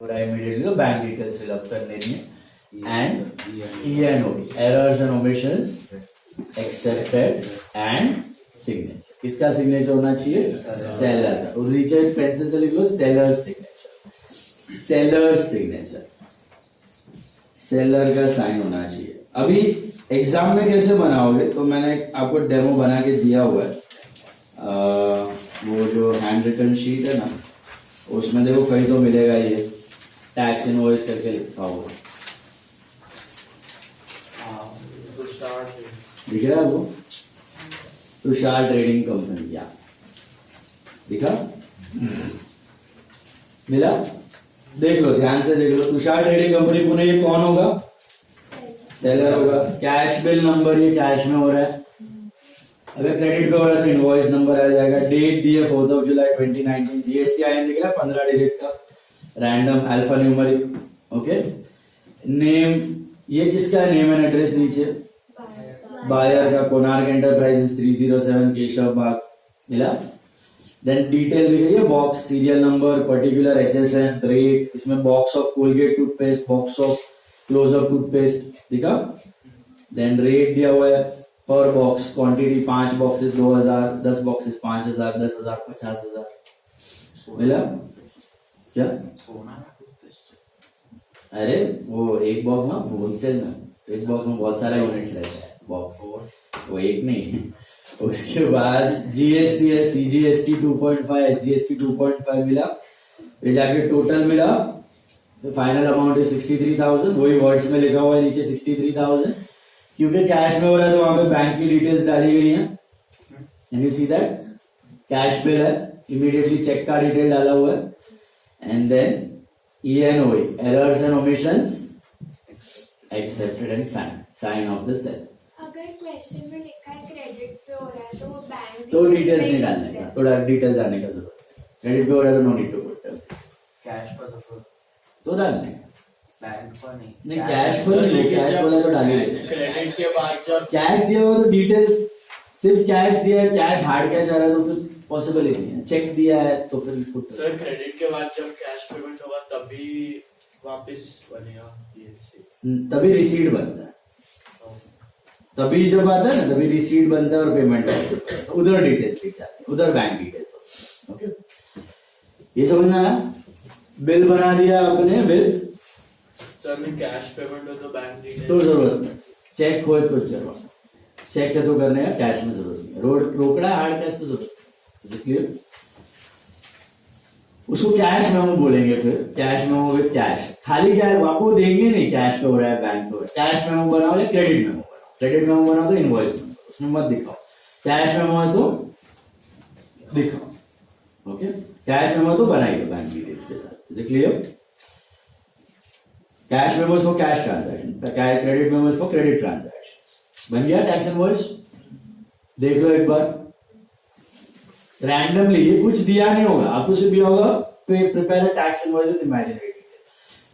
immediately bank details fill up करने हैं and E&O errors and omissions accepted and signature. किसका signature होना चाहिए? सेलर का. उस नीचे पेंसिल से लिख लो seller signature. Seller signature, seller का साइन होना चाहिए. अभी एग्जाम में कैसे बनाओगे तो मैंने आपको डेमो बना के दिया हुआ है. वो जो हैंड रिटन शीट है ना उसमें देखो कहीं तो मिलेगा ये टैक्स इनवॉइस करके लिखा हुआ दिख रहा है वो तुषार ट्रेडिंग कंपनी. या दिखा मिला? देख लो ध्यान से देख लो. तुषार ट्रेडिंग कंपनी पुणे ये कौन होगा? सेलर होगा. कैश बिल नंबर ये कैश में हो रहा है. अगर क्रेडिट पे हो रहा है तो इनवॉइस नंबर आ जाएगा. डेट दी है 4 जुलाई 2019. जीएसटी आई दिख रहा है 15 डिजिट का random alpha numeric. Okay. Name ये किसका है? नेम एंड एड्रेस नीचे बायर का कोनार्क एंटरप्राइजेस 307 केशव बाग. मिला? देन डिटेल दिख रही है. Box serial number particular HSN rate. इसमें box of Colgate toothpaste box of Closeup toothpaste दिखा. देन रेट दिया हुआ है पर बॉक्स. Quantity 5 boxes 2000, 10 boxes 5000, 10,000 50,000. मिला? क्या अरे वो एक बॉक्स ना होलसेल में एक बॉक्स में बहुत सारा यूनिट्स रहता है. बॉक्स वो एक नहीं. उसके बाद जीएसटी है CGST 2.5 SGST 2.5 मिला. फिर जाके टोटल मिला तो फाइनल अमाउंट है 63,000. वही वर्ड्स में लिखा हुआ है नीचे 63,000 क्योंकि कैश में हो रहा है तो वहां पे बैंक की डिटेल्स डाली गई हैं. Can you see that? Cash bill है इमीडिएटली चेक का डिटेल डाला हुआ है. And then E&O errors and omissions accepted and sign of the cell. अगर क्वेश्चन में लिखा है क्रेडिट पे हो रहा है तो वो बैंक तो डिटेल्स नहीं डालने का. थोड़ा डिटेल्स डालने का जरूरत है. क्रेडिट पे हो रहा है तो no need to put. Cash पर तो डालने बैंक पर नहीं कैश पर नहीं. कैश बोला तो डाले. क्रेडिट के बाद जब कैश दिया हुआ तो डिटेल सिर्फ कैश दिया है. कैश हार्ड कैश आ रहा है तो फिर पॉसिबल ही नहीं है. चेक दिया है तो फिर सर क्रेडिट के बाद जब कैश पेमेंट होगा तभी वापस बनेगा ये. तभी रिसीट बनता है. तभी जब आता है ना तभी रिसीट बनता है और पेमेंट आता है. उधर डिटेल्स लिख जाते हैं. उधर बैंक डिटेल्स. ओके ये समझना है. बिल बना दिया आपने. बिल सर में कैश पेमेंट हो तो बैंक डिटेल तो जरूरत नहीं. चेक हो तो चलो चेक है तो करने का. कैश में जरूरत नहीं. रोकड़ा हार्ड कैश तो जरूरत. क्लियर? उसको कैश मेमो बोलेंगे. फिर कैश मेमो विद कैश. खाली कैश आपको देंगे नहीं. कैश पे हो रहा है बैंक पे हो रहा है. कैश मेमो बनाओ या क्रेडिट मेमो बनाओ. क्रेडिट मेमो बनाओ तो इनवॉइस नंबर उसमें मत दिखाओ. कैश मेमो है तो दिखाओ. ओके. कैश मेमो तो बनाइए बैंक डिटेल्स के साथ. Is it clear? Cash memo for cash transaction. Credit memo for credit transaction. बन गया टैक्स इनवॉइस? देख लो एक बार. रैंडमली ये कुछ दिया नहीं होगा आपको. सिर्फ दिया होगा prepare a tax invoice with imaginary detail.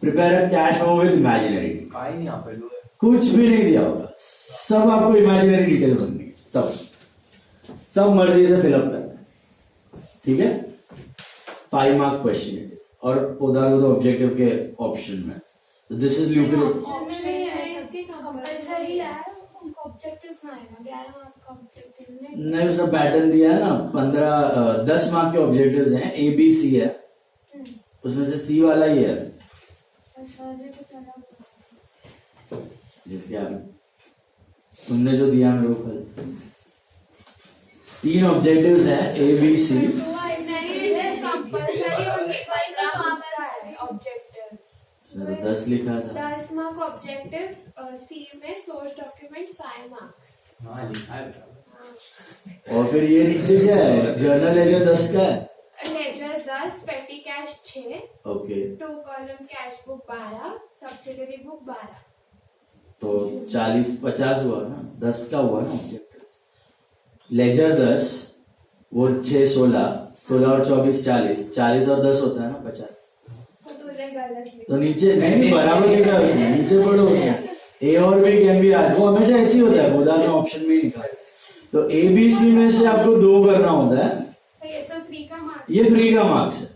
Prepare a cash memo with imaginary detail. का ही नहीं आप पहले कुछ भी नहीं दिया होगा. सब आपको इमेजिनरी डिटेल बननी है. सब मर्जी से फिलअप करना है. ठीक है. 5 मार्क क्वेश्चन इट इज. और उधर उधर ऑब्जेक्टिव के ऑप्शन में. तो दिस इज ल्यूक्रेट. ऑप्शन में कंपलसरी है. ऑब्जेक्टिव्स में आएगा 11 मार्क का ऑब्जेक्टिव में. नहीं उसका पैटर्न दिया है ना. 10 मार्क के ऑब्जेक्टिव्स हैं. ABC है उसमें से C वाला ही है जिसके आप तुमने जो दिया मेरे को कल. 3 ऑब्जेक्टिव्स हैं ABC. कंपलसरी होंगे 15 मार्क का है ऑब्जेक्टिव्स. 10 लिखा था. 10 मार्क ऑब्जेक्टिव्स. C में सोर्स डॉक्यूमेंट्स 5 मार्क्स. हाँ लिखा है. और फिर ये नीचे क्या है? जर्नल लेजर 10 का है. Ledger 10, petty cash 6, okay 2 column cash book 12, subsidiary book 12. तो 40-50 हुआ ना. 10 का हुआ ना ऑब्जेक्टिव्स. लेजर 10 वो 6 16 और 24 40 और 10 होता है ना 50. तो तूने गलत लिखा. तो नीचे नहीं बराबर लिखा है उसने. नीचे पढ़ो उसमें A और B कैन बी आर. वो हमेशा ऐसी होता है. खुदा ने ऑप्शन में लिखा है. तो ABC में से आपको 2 करना होता है. ये तो फ्री का मार्क्स. ये फ्री का मार्क्स है.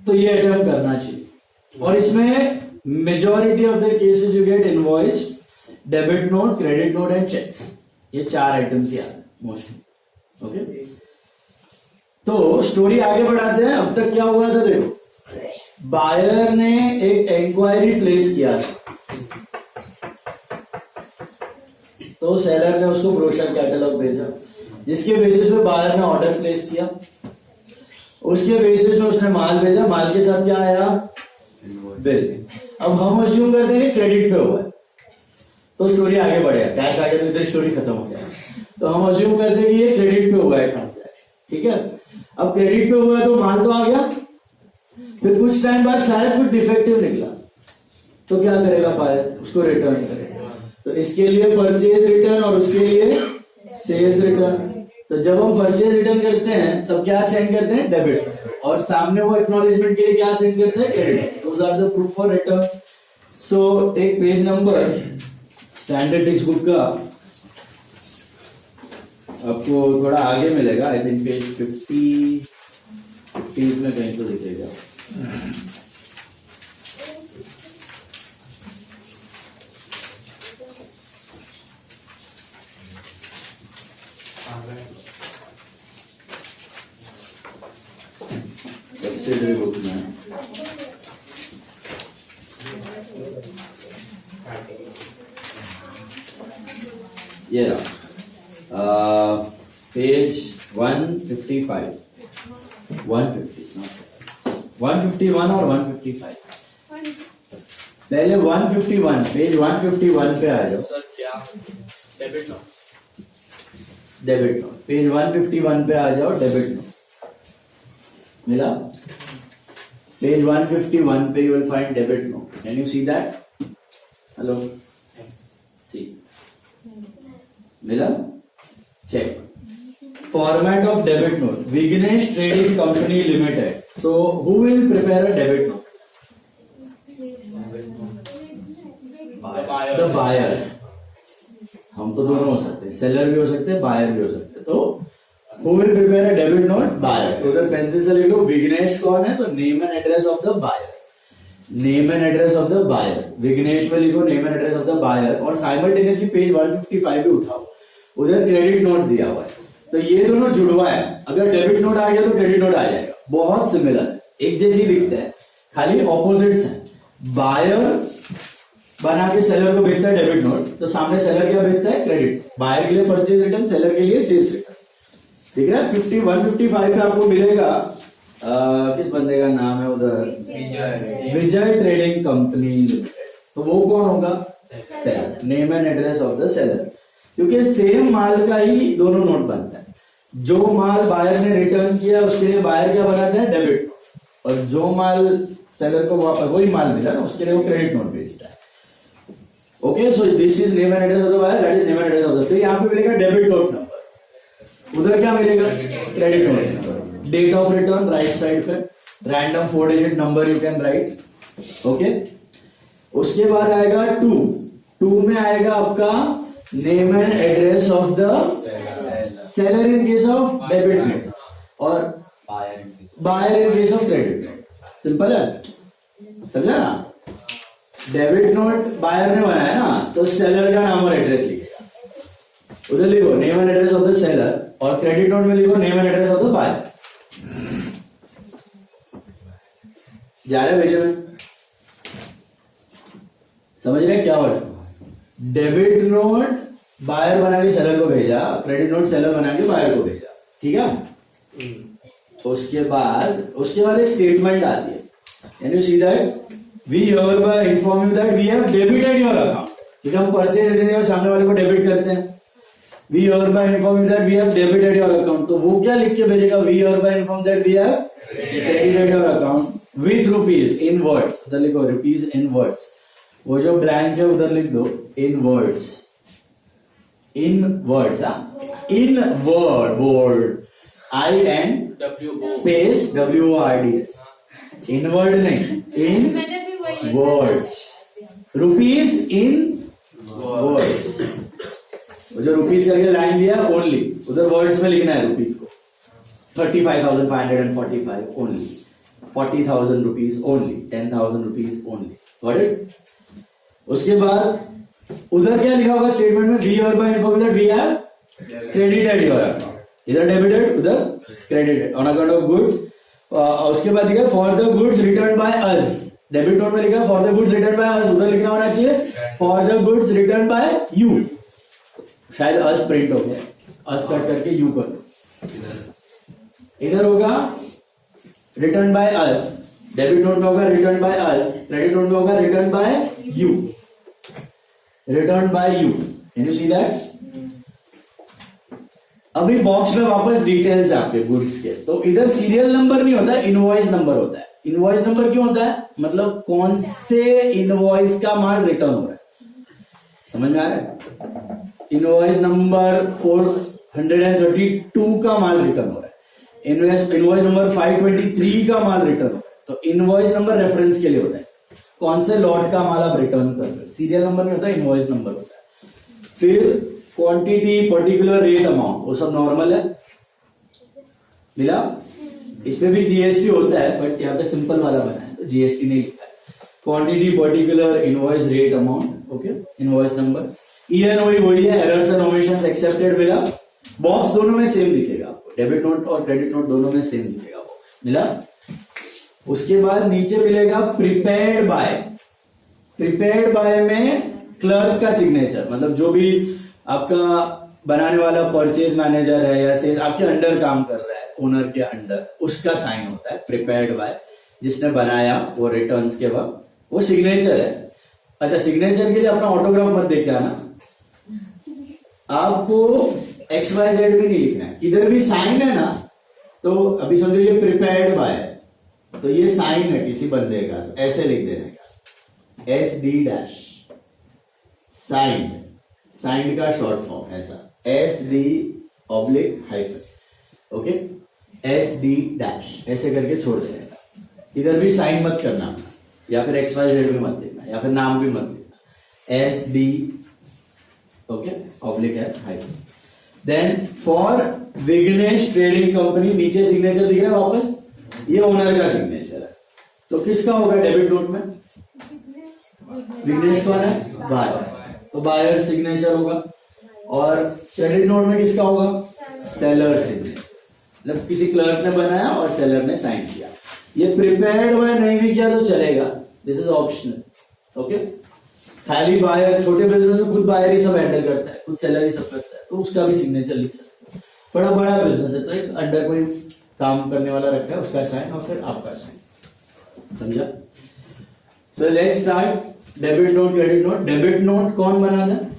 तो ये अटेम्प्ट करना चाहिए. और इसमें majority of the cases you get invoice, debit note, credit note and cheques, ये 4 आइटम्स ही आते हैं मोस्टली। ओके, तो स्टोरी आगे बढ़ाते हैं। अब तक क्या हुआ था देखो, बायर ने एक इंक्वायरी प्लेस किया तो सेलर ने उसको ब्रोशर कैटलॉग भेजा, जिसके बेसिस पे बायर ने ऑर्डर प्लेस किया, उसके बेसिस पे उसने माल भेजा, माल के साथ क्या आया, बिल। अब हम अज्यूम करते हैं कि क्रेडिट पे हुआ है, तो स्टोरी आगे बढ़ेगा, कैश आ गया तो इधर स्टोरी खत्म हो गया, तो हम अज्यूम करते हैं कि ये क्रेडिट पे हुआ है ट्रांजैक्शन, ठीक है। अब क्रेडिट पे हुआ है तो माल तो आ गया, फिर कुछ टाइम बाद शायद कुछ डिफेक्टिव निकला, तो क्या करेगा बायर, उसको रिटर्न करेगा। तो इसके लिए परचेज रिटर्न और उसके लिए सेल्स रिटर्न। तो जब हम परचेज रिटर्न करते हैं तब क्या सेंड करते हैं, डेबिट, और सामने वो एक्नॉलेजमेंट के लिए क्या सेंड करते हैं, credit. Those are the proof for return. So take page number, standard text book का आपको थोड़ा आगे मिलेगा, आई थिंक पेज 50 में कहीं तो दिखेगा। सब्सिडरी बुक में ये रहा, पेज 155, 151 और 155। पहले 151, पेज 151 पे आ जाओ। सर क्या debit note, debit note, page 151 पे आ जाओ, डेबिट नोट मिला। पेज 151 पे you will find debit note, can you see that, hello, see, मिला, check. Format of debit note, Vignesh Trading Company Limited. So who will prepare a debit note? The buyer. हम तो दोनों हो सकते हैं, seller भी हो सकते हैं, बायर भी हो सकते हैं। तो who will prepare a debit note? Buyer. तो उधर पेंसिल से लिख लो, विघ्नेश कौन है, तो name and address of the buyer, name and address of the buyer, Vighnesh में लिखो name and address of the buyer, और साइमल्टेनियसली पेज 155 भी उठाओ, उधर क्रेडिट नोट दिया हुआ है। तो ये दोनों जुड़वा है, अगर डेबिट नोट आ गया तो क्रेडिट नोट आ जाएगा, बहुत सिमिलर है, एक जैसी दिखते हैं, खाली ऑपोजिट्स हैं। बायर बना के सेलर को भेजता है डेबिट नोट, तो सामने सेलर क्या भेजता है, क्रेडिट। बायर के लिए परचेज रिटर्न, सेलर के लिए सेल्स रिटर्न। ठीक है, 155 पे आपको मिलेगा, किस बंदे का नाम है उधर, विजय ट्रेडिंग कंपनी लिमिटेड। तो वो कौन होगा, seller, name and address of the seller, क्योंकि सेम माल का ही दोनों नोट बनता है। जो माल बायर ने रिटर्न किया उसके लिए बायर क्या बनाता है, डेबिट नोट, और जो माल सेलर को वापस वही माल मिला ना, उसके लिए वो क्रेडिट नोट भेजता है। Okay, so this is name and address of the buyer, that is name and address of the, फिर यहाँ पे मिलेगा डेबिट नोट नंबर, उधर क्या मिलेगा, credit note number, date of return right side पे, random 4 digit number you can write. Okay, उसके बाद आएगा 2 में आएगा आपका name and address of the seller in case of debit note, और buyer in case of credit note. Simple है, समझा ना। डेबिट नोट बायर ने बनाया ना, तो सेलर का नाम और एड्रेस लिखेगा, उधर लिखो name and address of the seller, और क्रेडिट नोट में लिखो name and address of the buyer. जा रहे भेजे में, समझ रहे क्या वर्ड, डेबिट नोट बायर बना के सेलर को भेजा, क्रेडिट नोट सेलर बना के बायर को भेजा, ठीक है। उसके बाद एक स्टेटमेंट आती है, can you see that, we hereby inform you that we have debited your account, क्योंकि हम परचेज रिटर्न और सामने वाले को डेबिट करते हैं। We hereby inform you that we have debited your account, तो वो क्या लिख के भेजेगा, we hereby inform that we have credited your account with rupees in words, उधर लिखो rupees in words, वो जो ब्लैंक है उधर लिख दो in words, in words, in word, IN space WORDS, in word नहीं, in words, rupees in words, वो जो रुपीज करके लाइन दिया ओनली, उधर वर्ड्स में लिखना है रुपीज को, 35,545 only. 40,000 rupees only, 10,000 rupees only. Got it? उसके बाद उधर क्या लिखा होगा स्टेटमेंट में? वी और bye inform that we have credited your account. इधर डेबिटेड, उधर credited on account of goods. उसके बाद लिखा for the goods return by us. Debit note में लिखा for the goods return by us, उधर लिखना होना चाहिए for the goods return by you. शायद अस प्रिंट हो गया, अस कट करके यू कर दो. इधर होगा return by us, debit note में होगा return by us, credit note में होगा return by you. Return by you, can you see that? अभी बॉक्स में वापस डिटेल्स आपके गुड्स के. तो इधर सीरियल नंबर नहीं होता है, इनवॉइस नंबर होता है. इनवॉइस नंबर क्यों होता है? मतलब कौन से इनवॉइस का माल रिटर्न हो रहा है. समझ में आ रहा है? इनवॉइस नंबर 432 का माल रिटर्न हो रहा है, इनवॉइस नंबर 523 का माल रिटर्न हो रहा है. तो इनवॉइस नंबर रेफरेंस के लिए होता है, कौन से लॉट का माल आप रिटर्न कर रहे हो. सीरियल नंबर नहीं होता, इनवॉइस नंबर होता है. फिर क्वांटिटी, पर्टिकुलर रेट, अमाउंट, वो सब नॉर्मल है. मिला? इसमें भी जीएसटी होता है, बट यहाँ पे सिंपल वाला बना है तो जीएसटी नहीं लिखा है. Quantity, particular, invoice, rate, amount. Okay, invoice number. ENOE वही है, एरर्स एंड ओमिशंस एक्सेप्टेड. मिला? बॉक्स दोनों में सेम दिखेगा आपको, डेबिट नोट और क्रेडिट नोट दोनों में सेम दिखेगा बॉक्स. मिला? उसके बाद नीचे मिलेगा प्रिपेयर्ड बाय. प्रिपेयर्ड बाय में क्लर्क का सिग्नेचर, मतलब जो भी आपका बनाने वाला परचेज मैनेजर है या सेल्स आपके अंडर काम कर रहा है, ओनर के अंडर, उसका साइन होता है प्रिपेयर्ड बाय. जिसने बनाया वो रिटर्न्स के वक्त, वो सिग्नेचर है. अच्छा, सिग्नेचर के लिए अपना ऑटोग्राफ मत देख के आना, आपको XYZ भी नहीं लिखना है. इधर भी साइन है ना, तो अभी समझो ये प्रिपेयर्ड बाय है, तो ये साइन है किसी बंदे का, तो ऐसे लिख देने का SD- साइंड. साइंड का शॉर्ट फॉर्म ऐसा SD/-. ओके, SD- ऐसे करके छोड़ देने का. इधर भी साइन मत करना, या फिर XYZ भी मत लिखना, या फिर नाम भी मत लिखना. SD, okay, / then for Vighnesh trading company, नीचे सिग्नेचर दिख रहा है वापस, ये ओनर का सिग्नेचर है. तो किसका होगा डेबिट नोट में? विघ्नेश कौन है? बायर, तो बायर सिग्नेचर होगा. और क्रेडिट नोट में किसका होगा? सेलर सिग्नेचर, मतलब किसी क्लर्क ने बनाया और सेलर ने साइन किया. ये प्रिपेयर्ड बाय नहीं भी किया तो चलेगा, दिस इज ऑप्शनल. ओके, खाली बायर, छोटे बिजनेस में खुद बायर ही सब हैंडल करता है, खुद सेलर ही सब करता है, तो उसका भी सिग्नेचर लिख सकते हो. बड़ा बड़ा बिजनेस है तो एक अंडर कोई काम करने वाला रखा है, उसका साइन और फिर आपका साइन. समझा? So let's start. Debit note, credit note. Debit note कौन बनाता है?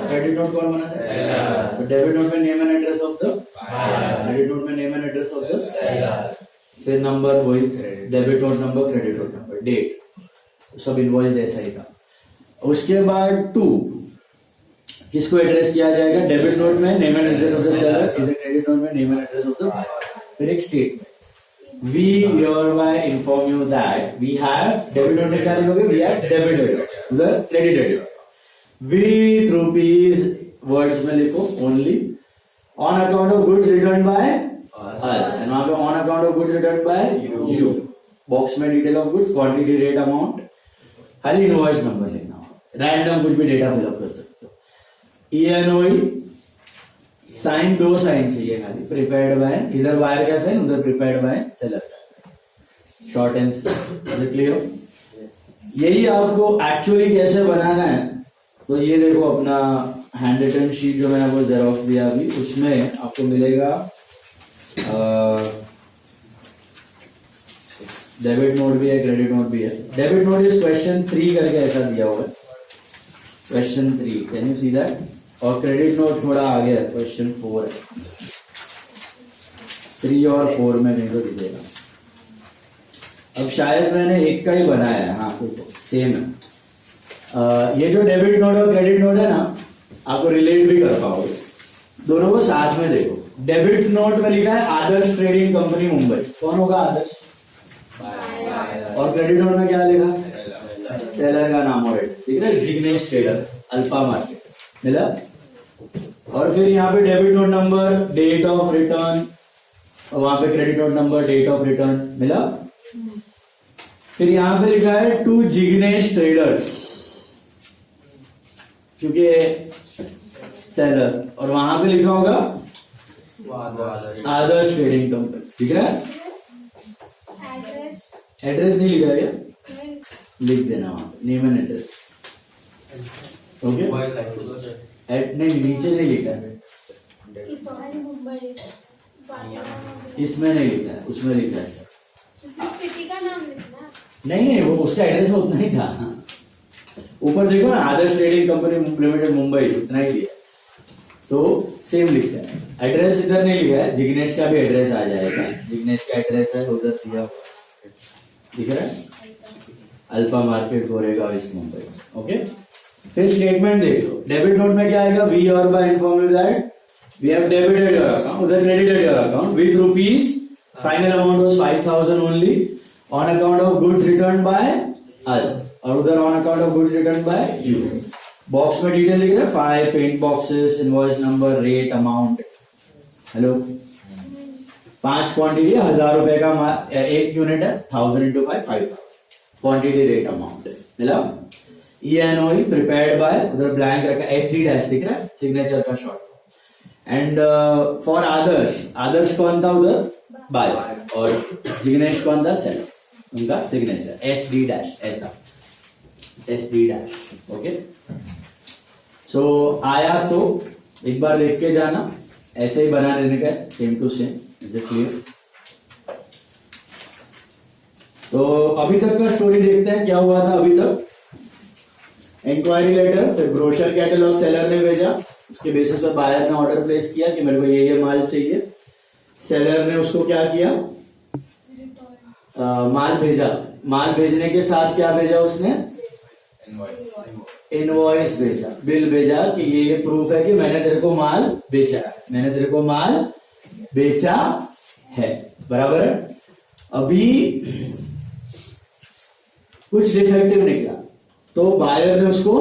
क्रेडिट नोट कौन बनाता है? तो डेबिट नोट में name and address of the, credit note में name and address of the seller. फिर नंबर वही, debit note number, credit note number, date, सब इनवॉइस जैसा ही था. उसके बाद 2 किसको एड्रेस किया जाएगा? डेबिट नोट में name and address of the seller, इधर क्रेडिट नोट में name and address of the buyer. फिर एक statement, we hereby inform you that we have, debit note में क्या लिखोगे? we have debited, उधर credited you. with rupees words में लिखो only on account of goods returned by us, and वहां पे on account of goods returned by you. Box में detail of goods, quantity, rate, amount, खाली invoice number लिखना हो, random कुछ भी डेटा फिलअप कर सकते हो. ENOI साइन, 2 साइन चाहिए खाली, प्रिपेयर्ड बाय, इधर बायर का साइन, उधर प्रिपेयर्ड बाय सेलर का sign. Short and sweet. Clear? यही आपको एक्चुअली कैसे बनाना है, तो ये देखो अपना हैंड रिटन शीट जो मैंने आपको जेरॉक्स दिया अभी, उसमें आपको मिलेगा डेबिट नोट भी है, क्रेडिट नोट भी है. डेबिट नोट इज क्वेश्चन 3 करके ऐसा दिया हुआ है, question 3, can you see that? और क्रेडिट नोट थोड़ा आगे है, क्वेश्चन 4 है. 3 और 4 में नहीं तो दिखेगा. अब शायद मैंने एक का ही बनाया है, हाँ तो सेम है. ये जो डेबिट नोट और क्रेडिट नोट है ना, आपको रिलेट भी कर पाओगे, दोनों को साथ में देखो. डेबिट नोट में लिखा है आदर्श ट्रेडिंग कंपनी मुंबई, कौन होगा? आदर्श. और क्रेडिट नोट में क्या लिखा? सेलर का नाम और रेट दिख रहा है, विघ्नेश ट्रेडर्स, अल्फा मार्केट. मिला? और फिर यहाँ पे debit note number, date of return, और वहां पे credit note number, date of return मिला। फिर यहां पे लिखा है टू जिग्नेश ट्रेडर्स, क्योंकि सेलर, और वहां पे लिखा होगा आदर्श ट्रेडिंग कंपनी, ठीक है। एड्रेस एड्रेस नहीं लिखा है क्या? लिख देना वहां पे नेम एंड एड्रेस, ओके। नहीं, नीचे नहीं लिखा है, मुंबई इसमें नहीं लिखा है, उसमें लिखा है। सिटी का नाम लिखना। नहीं, वो उसका एड्रेस में उतना ही था। ऊपर देखो ना, आदर्श ट्रेडिंग कंपनी लिमिटेड मुंबई, उतना ही दिया, तो सेम लिखा है। एड्रेस इधर नहीं लिखा है, जिग्नेश का भी एड्रेस आ जाएगा, जिग्नेश का एड्रेस है उधर दिया हुआ है, दिख रहा है, alpha market Goregaon east Mumbai, okay. फिर स्टेटमेंट देख लो, डेबिट नोट में क्या आएगा, वी और bye inform you that we have debited your account, उधर credited your account with rupees, final amount was 5000 only on account of goods return by us, और उधर on account of goods return by you. Box में detail लिख रहे हैं, 5 paint boxes, invoice number, rate, amount, hello, 5 quantity, 1000 रुपए का एक unit है, 1000 into 5 5000, क्वांटिटी, रेट, अमाउंट मिला। ENOE प्रिपेयर्ड बाय, उधर ब्लैंक रखा, SD डैश दिख रहा है, सिग्नेचर का शॉर्ट। एंड फॉर आदर्श, आदर्श कौन था उधर, बाय, और जिग्नेश कौन था, सेलर, उनका सिग्नेचर SD डैश, ऐसा SD डैश, ओके। सो आया तो एक बार देख के जाना, ऐसे ही बना देने का, same to same, is it clear. तो अभी तक का स्टोरी देखते हैं, क्या हुआ था अभी तक। इंक्वायरी लेटर, फिर ब्रोशर कैटलॉग सेलर ने भेजा, उसके बेसिस पर बायर ने ऑर्डर प्लेस किया कि मेरे को ये माल चाहिए। सेलर ने उसको क्या किया, माल भेजा, माल भेजने के साथ क्या भेजा उसने, इनवॉइस भेजा, बिल भेजा कि ये प्रूफ है कि मैंने तेरे को माल बेचा है, मैंने तेरे को माल बेचा है, बराबर है। अभी कुछ डिफेक्टिव निकला तो बायर ने उसको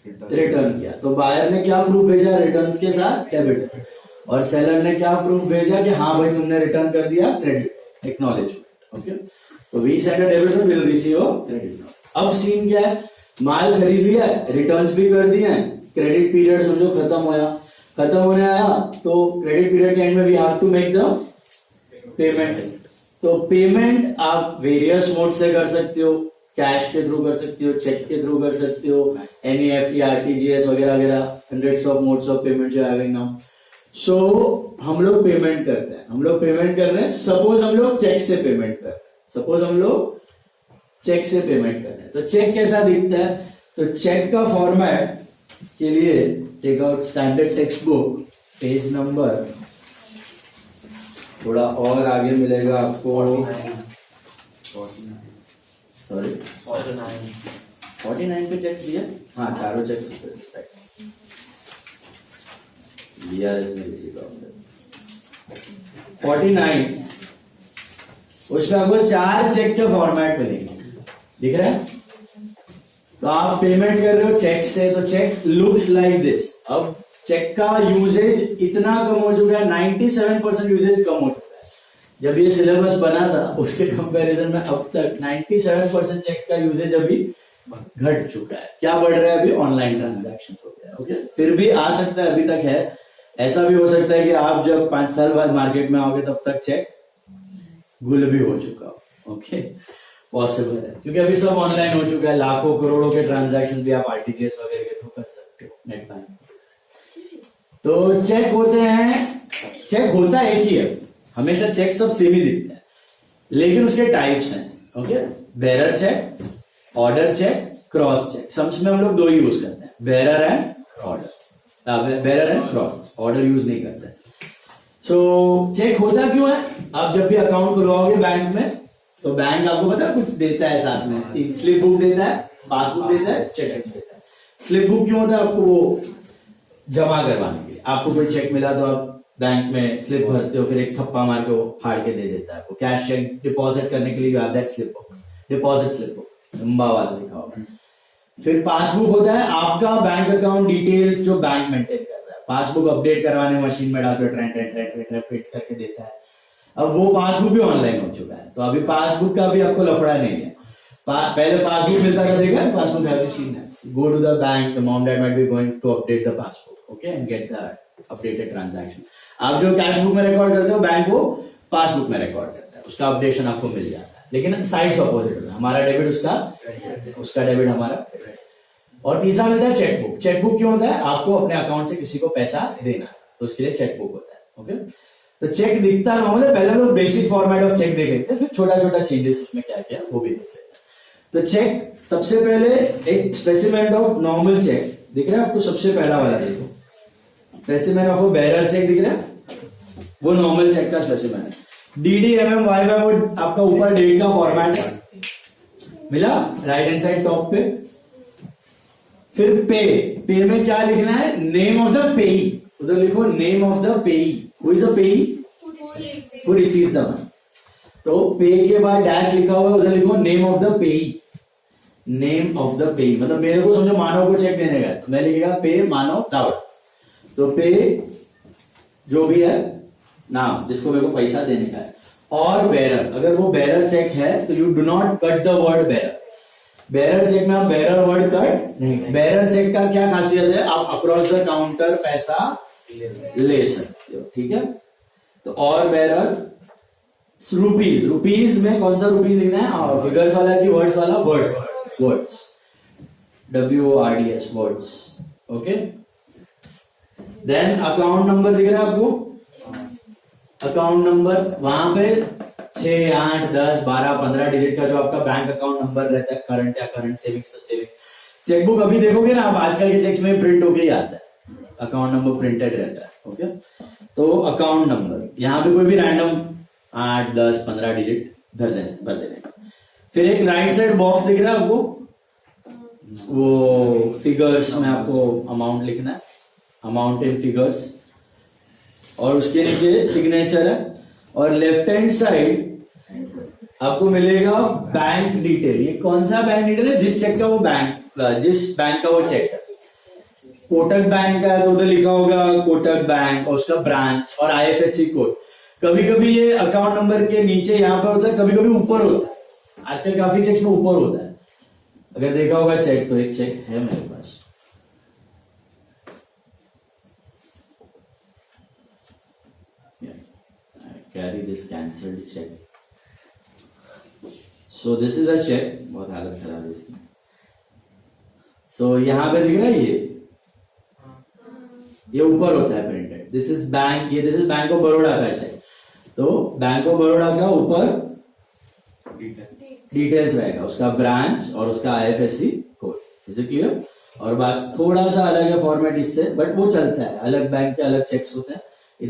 रिटर्न किया, तो बायर ने क्या प्रूफ भेजा, रिटर्न्स के साथ डेबिट, और सेलर ने क्या प्रूफ भेजा कि हाँ भाई तुमने रिटर्न कर दिया, क्रेडिट, एक्नॉलेजमेंट, ओके। तो we send a debit note, will receive a credit note. अब सीन क्या है, माल खरीद लिया, रिटर्न्स भी कर दिए, क्रेडिट पीरियड समझो खत्म होया, खत्म होने आया, तो क्रेडिट पीरियड के एंड में we have to make the payment. तो पेमेंट आप वेरियस मोड से कर सकते हो, कैश के थ्रू कर सकते हो, चेक के थ्रू कर सकते हो, NEFT, RTGS वगैरह वगैरह, hundreds of modes of payment जो हैविंग नाउ। सो हम लोग पेमेंट करते हैं, हम लोग पेमेंट कर रहे हैं, सपोज हम लोग चेक से पेमेंट कर रहे हैं, सपोज हम लोग चेक से पेमेंट कर रहे हैं, तो चेक कैसा दिखता है, तो चेक का फॉर्मेट के लिए take out standard text book, page number थोड़ा और आगे मिलेगा आपको, सॉरी 49 पे चेक्स दिया, हाँ चारों चेक्स DRS में रिसीव होंगे 49, उसमें आपको 4 चेक के फॉर्मेट मिलेंगे, दिख रहा है। तो आप पेमेंट कर रहे हो चेक से, तो चेक लुक्स लाइक दिस। अब चेक का यूजेज इतना कम हो चुका है, 97% यूजेज कम हो चुका है। जब ये सिलेबस बना था उसके कंपैरिजन में अब तक 97% चेक का यूजेज अभी घट चुका है। क्या बढ़ रहा है अभी, ऑनलाइन ट्रांजैक्शन हो गया, ओके। फिर भी आ सकता है, अभी तक है, ऐसा भी हो सकता है कि आप जब 5 साल बाद मार्केट में आओगे तब तक चेक गुल भी हो चुका हो, ओके, पॉसिबल है, क्योंकि अभी सब ऑनलाइन हो चुका है। लाखों करोड़ों के ट्रांजैक्शन भी आप RTGS वगैरह के थ्रू कर सकते हो, नेट बैंकिंग। तो चेक होते हैं, चेक होता एक ही है, हमेशा चेक सब सेम ही दिखता है, लेकिन उसके टाइप्स हैं, okay. Bearer cheque, order cheque, cross cheque. सम्स में हम लोग 2 ही यूज करते हैं, bearer and order, bearer and cross, order use नहीं करते। सो चेक होता क्यों है, आप जब भी अकाउंट खुलवाओगे बैंक में, तो बैंक आपको पता है कुछ देता है साथ में, स्लिप बुक देता है, पासबुक देता है, चेक देता है। स्लिप बुक क्यों होता है, आपको वो जमा करवाने के लिए। आपको कोई चेक मिला तो आप बैंक में स्लिप भरते हो, फिर एक थप्पा मार के वो फाड़ के दे देता है आपको। कैश चेक डिपॉजिट करने के लिए you have that slip book, deposit slip book, लंबा वाला लिखा होगा। फिर पासबुक होता है आपका बैंक अकाउंट डिटेल्स जो बैंक मेंटेन कर रहा है, पासबुक अपडेट करवाने मशीन में डालते हो, ट्रेन प्रिंट करके देता है। अब वो पासबुक भी ऑनलाइन हो चुका है, तो अभी पासबुक का भी आपको लफड़ा नहीं है। पहले पासबुक मिलता था, देखा पासबुक एप्लीकेशन है, go to the bank, the mom dad might be going to update the passbook, okay, and get the updated transaction. आप जो कैश बुक में रिकॉर्ड करते हो, बैंक वो पासबुक में रिकॉर्ड करता है, उसका अपडेशन आपको मिल जाता है। लेकिन साइड्स अपोजिट होता है, हमारा डेबिट उसका डेबिट हमारा। और तीसरा मिलता है चेकबुक। चेकबुक क्यों होता है? आपको अपने अकाउंट से किसी को पैसा देना, तो उसके लिए चेकबुक होता है, ओके। तो चेक दिखता नॉर्मल है, पहले हम लोग बेसिक फॉर्मेट ऑफ चेक देख लेते हैं, फिर छोटा छोटा चेंजेस उसमें क्या क्या वो भी देख लेते हैं। तो चेक सबसे पहले एक स्पेसिमेन ऑफ नॉर्मल चेक दिख रहा है आपको, सबसे पहला वाला देखो, specimen of a bearer check दिख रहा है, वो नॉर्मल चेक का स्पेसिमेन है। DDMMYY वो आपका ऊपर डेट का फॉर्मेट है, मिला राइट हैंड साइड टॉप पे। फिर पे में क्या लिखना है? नेम ऑफ द पेई, उधर लिखो नेम ऑफ द पेई, हु इज द पेई, हु रिसीव्स द मनी। तो पे के बाद डैश लिखा हुआ है, उधर लिखो नेम ऑफ द पेई, नेम ऑफ द पेई, मतलब मेरे को समझो मानव को चेक देने का, तो मैं लिखेगा पे मानव दावड़। तो पे जो भी है नाम जिसको मेरे को पैसा देने का है, और बेरर, अगर वो बेरर चेक है तो you do not cut the word bearer. Bearer check में आप बेरर वर्ड कट नहीं। बेरर चेक का क्या खासियत है? आप अक्रॉस द काउंटर पैसा ले सकते हो, ठीक है। तो और बेरर रुपीज, रुपीज में कौन सा रुपीज लिखना है? फिगर्स वाला कि वर्ड्स वाला? Words, WORDS, words, okay. Then account number दिख रहा है आपको, अकाउंट नंबर वहां पे 6, 8, 10, 12, 15 डिजिट का जो आपका बैंक अकाउंट नंबर रहता है, करंट या करंट, सेविंग्स तो सेविंग। चेकबुक अभी देखोगे ना आप, आजकल के चेक्स में प्रिंट होके ही आता है, अकाउंट नंबर प्रिंटेड रहता है, ओके। तो अकाउंट नंबर यहाँ पे कोई भी रैंडम 8, 10, 15 डिजिट भर देने। फिर एक राइट साइड बॉक्स दिख रहा है आपको, वो फिगर्स में आपको अमाउंट लिखना है, अमाउंट इन फिगर्स, और उसके नीचे सिग्नेचर है। और लेफ्ट हैंड साइड आपको मिलेगा बैंक डिटेल। ये कौन सा बैंक डिटेल है? जिस चेक का वो बैंक, जिस बैंक का वो चेक है। कोटक बैंक का है तो उधर लिखा होगा कोटक बैंक और उसका ब्रांच और IFSC कोड। कभी कभी ये अकाउंट नंबर के नीचे यहाँ पर होता है, कभी कभी ऊपर होता है, आजकल काफी चेक्स में ऊपर होता है। अगर देखा होगा चेक, तो एक चेक है मेरे पास, carry this cancelled check. So this is a check, बहुत हालत खराब है इसकी। So यहाँ पे दिख रहा है ये ऊपर होता है प्रिंटेड, दिस इज बैंक, ये this is bank of Baroda का चेक। तो बैंक ऑफ बड़ौदा का ऊपर डिटेल्स रहेगा, उसका ब्रांच और उसका IFSC code, is it clear? और बात थोड़ा सा अलग है फॉर्मेट इससे, बट वो चलता है, अलग बैंक के अलग चेक्स होते हैं,